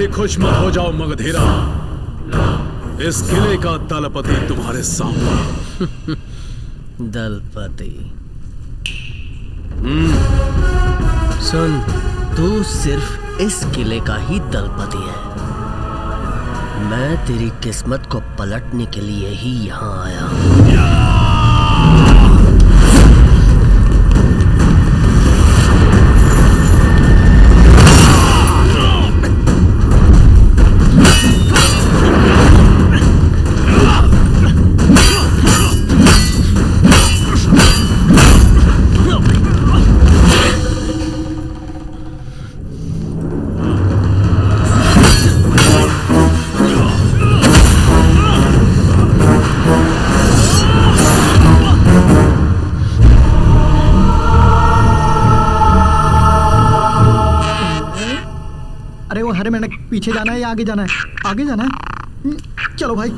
खुश मत हो जाओ मगधीरा, इस किले का दलपति तुम्हारे सामने। दलपति? सुन, तू सिर्फ इस किले का ही दलपति है। मैं तेरी किस्मत को पलटने के लिए ही यहाँ आया हूँ। पीछे जाना है या आगे जाना है? आगे जाना है। चलो भाई।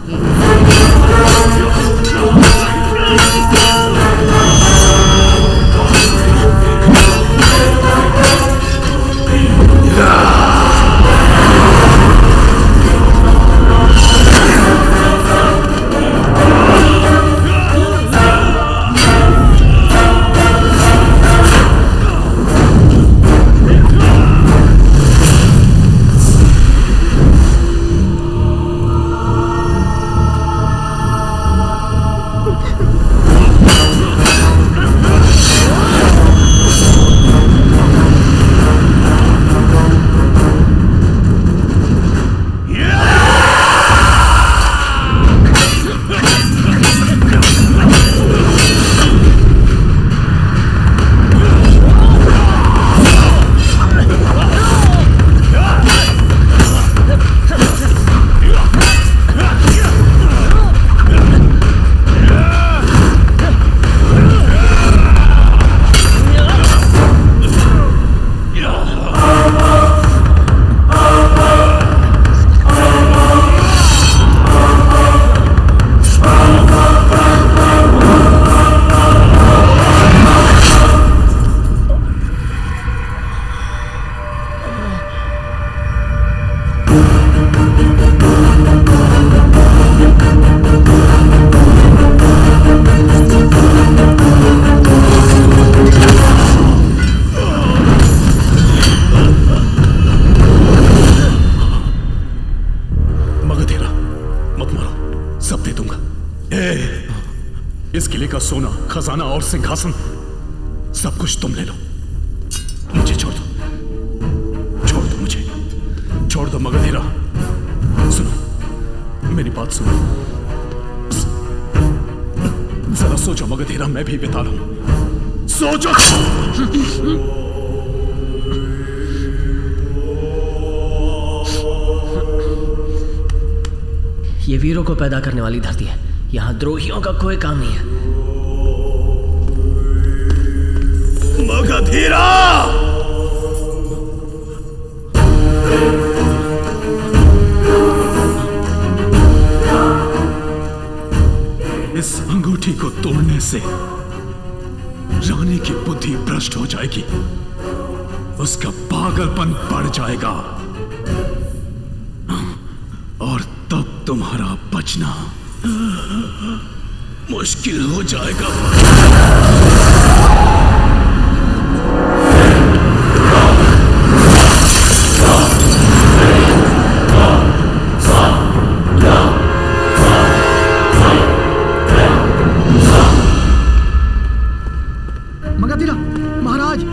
सोना, खजाना और सिंहासन सब कुछ तुम ले लो। मुझे छोड़ दो, छोड़ दो मुझे, छोड़ दो मगधीरा। सुनो मेरी बात सुनो, जरा सोचो मगधीरा, मैं भी बिता लूं। सोचो। ये वीरों को पैदा करने वाली धरती है, यहां द्रोहियों का कोई काम नहीं है। मगधीरा! इस अंगूठी को तोड़ने से रानी की बुद्धि भ्रष्ट हो जाएगी, उसका पागलपन बढ़ जाएगा और तब तुम्हारा बचना मुश्किल हो जाएगा। मगधीरा महाराज।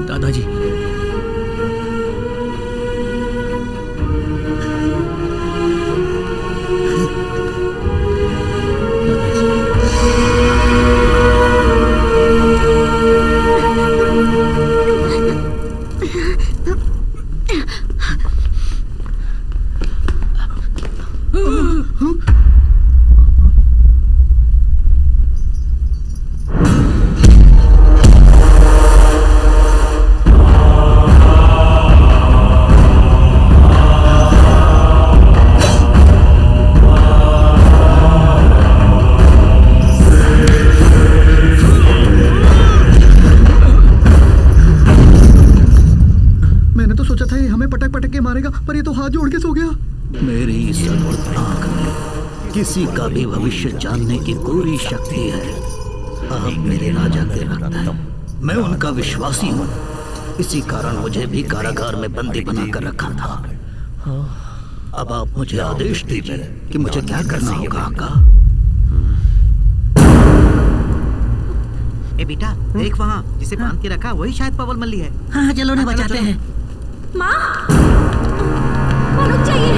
दादाजी, पर ये तो हाथ जोड़ के सो गया। मेरी इस अद्भुत आंख में किसी का भी भविष्य जानने की पूरी शक्ति है। अब मेरे राजा के रक्त है, मैं उनका विश्वासी हूँ। इसी कारण मुझे भी कारागार में बंदी बनाकर रखा था। अब आप मुझे आदेश दीजिए कि मुझे क्या करना होगा आका। ए बेटा देख वहाँ जिसे बांध के रखा वही शायद पवन मल्ली है। हाँ चलो ना बचाते हैं। माँ रुक जाइए,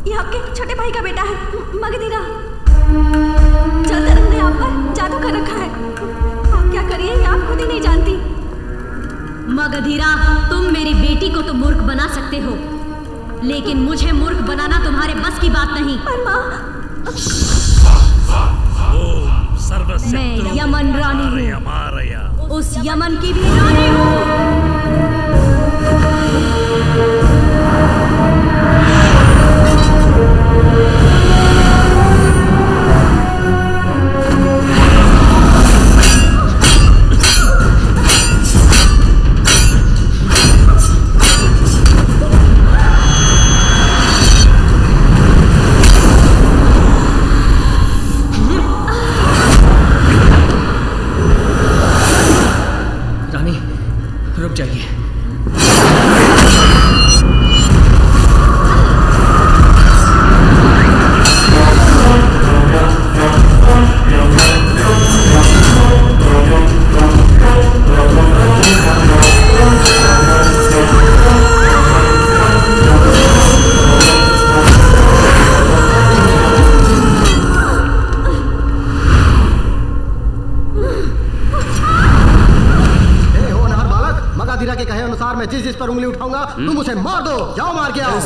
ये आपके छोटे भाई का बेटा है मगधीरा। जलधर्म ने आप पर जादू कर रखा है। आप क्या करिए ये आप खुद ही नहीं जानती। मगधीरा, तुम मेरी बेटी को तो मूर्ख बना सकते हो, लेकिन मुझे मूर्ख बनाना तुम्हारे बस की बात नहीं। पर माँ, मैं यमन रानी हूँ, उस यमन की भी रानी हूँ। रुक जाइए। के कहे अनुसार मैं जिस जिस पर उंगली उठाऊंगा तुम उसे मार दो। जाओ मार के आओ।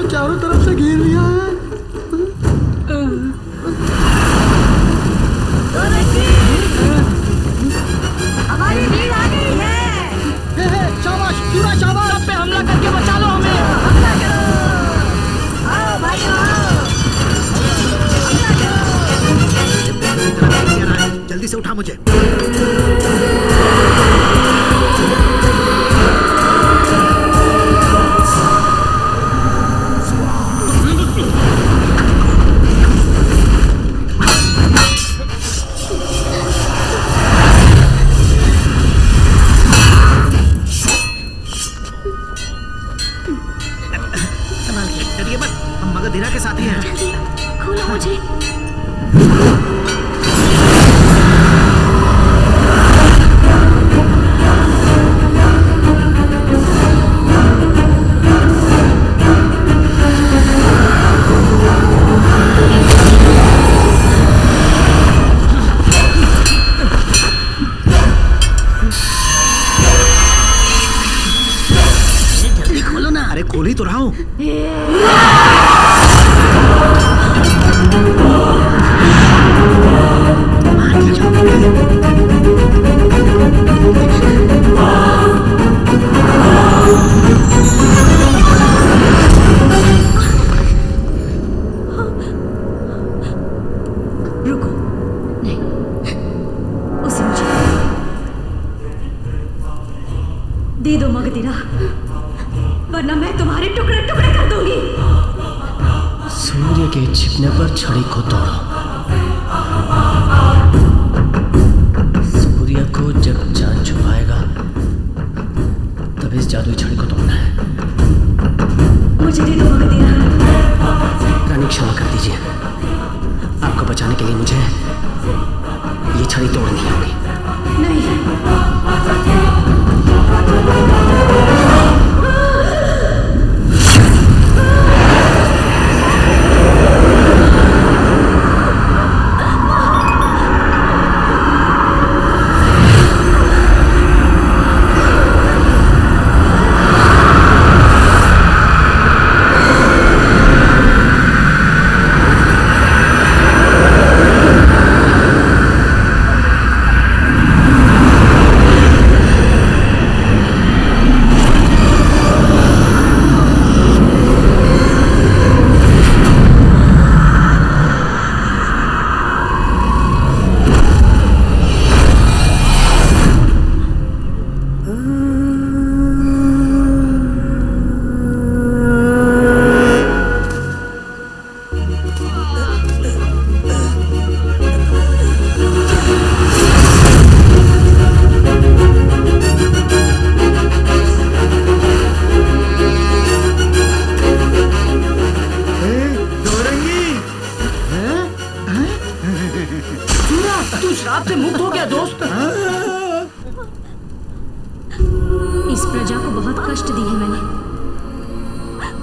चारों तरफ से घेर लिया है। हमारी भीड़ आ गई है। शाबाश पूरा शाबाश। सब पे हमला करके बचा लो हमें। हमला करो, आओ भाई आओ, हमला करो। जल्दी से उठा मुझे। डरिए मत, हम मगधीरा के साथी हैं। जल्दी खोलो मुझे। जल्दी खोलो ना। अरे खोल ही तो रहा हूँ। रुको, नहीं, उसे मुझे दे दो मगधीरा, वरना मैं तुम्हारे टुकड़े टुकड़े कर दूंगी। सूर्य के छिपने पर छड़ी को तोड़ो। सूर्य को जब चांद छुपाएगा तब इस जादुई छड़ी को तोड़ना है। मुझे दे दो मगधीरा। रानी क्षमा कर दीजिए, आपको बचाने के लिए मुझे ये छड़ी तोड़नी होगी। नहीं,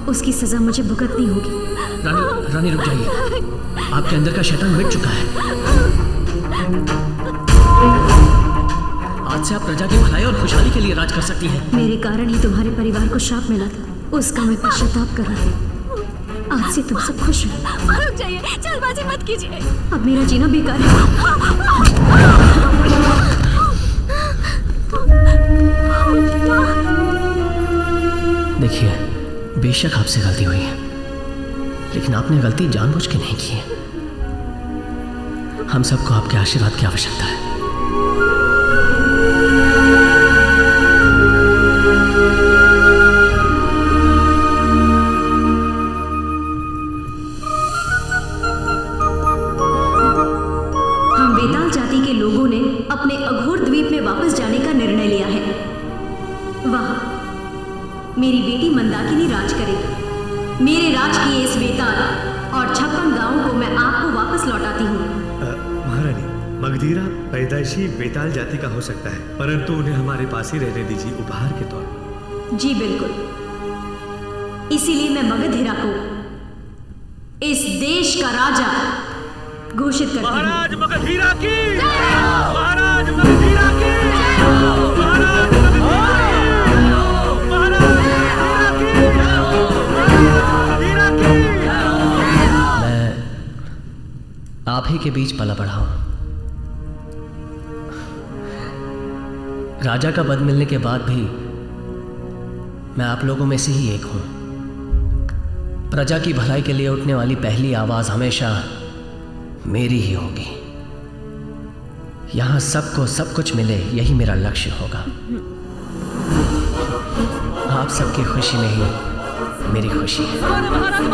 उसकी सजा मुझे भुगतनी होगी। रानी रुक जाइए, आपके अंदर का शैतान मिट चुका है। आज से आप प्रजा की भलाई और खुशहाली के लिए राज कर सकती हैं। मेरे कारण ही तुम्हारे परिवार को श्राप मिला था, उसका मैं पश्चाताप कर रहा हूँ। आज से तुम सब खुश हो। रुक जाइए, जल्दबाजी मत कीजिए। अब मेरा जीना बेकार है। देखिए, बेशक आपसे गलती हुई है, लेकिन आपने गलती जानबूझ के नहीं की है। हम सबको आपके आशीर्वाद की आवश्यकता है। हम बेताल जाति के लोगों ने अपने अघोर द्वीप में वापस जाने का निर्णय लिया है। वहां मेरी बेटी मंदाकिनी राज करेगी। मेरे राज की इस बेताल और 56 गांवों को मैं आपको वापस लौटाती हूँ। महारानी, मगधीरा पैदाइशी बेताल जाति का हो सकता है, परंतु उन्हें हमारे पास ही रहने दीजिए उपहार के तौर पर। जी बिल्कुल, इसीलिए मैं मगधीरा को इस देश का राजा घोषित करती हूँ। महाराज मगधीरा की, महाराज मगधीरा की, महाराज मैं आप ही के बीच पला बढ़ा हूं। राजा का पद मिलने के बाद भी मैं आप लोगों में से ही एक हूं। प्रजा की भलाई के लिए उठने वाली पहली आवाज हमेशा मेरी ही होगी। यहां सबको सब कुछ मिले, यही मेरा लक्ष्य होगा। आप सबकी खुशी में ही मेरी खुशी है। महाराज